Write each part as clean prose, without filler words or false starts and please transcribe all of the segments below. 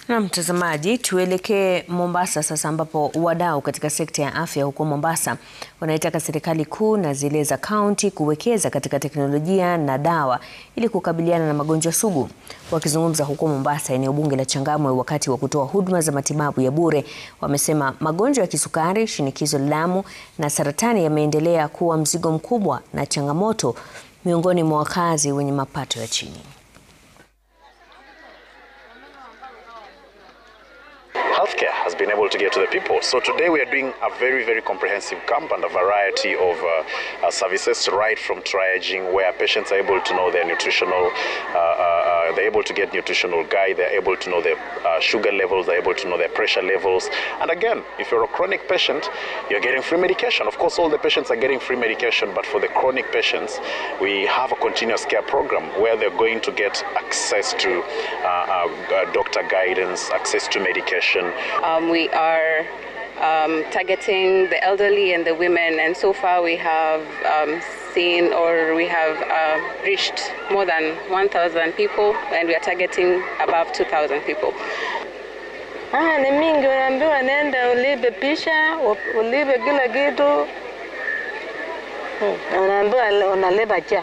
Na mtazamaji, tuelekee Mombasa sasa, ambapo wadau katika sekta ya afya huko Mombasa wanaitaka serikali kuu na zile za kaunti kuwekeza katika teknolojia na dawa ili kukabiliana na magonjwa sugu. Wakizungumza huko Mombasa, eneo bunge la Changamwe, wakati wa kutoa huduma za matibabu ya bure, wamesema magonjwa ya kisukari, shinikizo la damu na saratani yameendelea kuwa mzigo mkubwa na changamoto miongoni mwa wakazi wenye mapato ya chini. Healthcare has been able to get to the people. So today we are doing a very comprehensive camp and a variety of services, right from triaging, where patients are able to know their nutritional, they're able to get nutritional guide, they're able to know their sugar levels, they're able to know their pressure levels. And again, if you're a chronic patient, you're getting free medication. Of course, all the patients are getting free medication, but for the chronic patients, we have a continuous care program where they're going to get access to doctor guidance, access to medication. We are targeting the elderly and the women, and so far we have seen, or we have reached more than 1,000 people, and we are targeting above 2,000 people. Ni mingi, unaambiwa nenda ulipe pisha, ulipe kila kitu. Unaambiwa unalipa cha.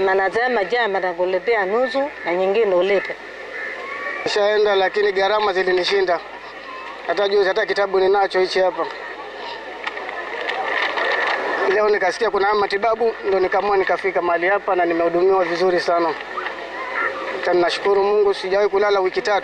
Manasema cha matakulipia nusu na nyingine ulipe. Nishaenda lakini gharama zilinishinda. Hata juzi hata kitabu ninacho hichi hapa. Leo nikasikia kuna matibabu, ndo nikaamua nikafika mahali hapa na nimehudumiwa vizuri sana. Nashukuru Mungu, sijawahi kulala wiki 3.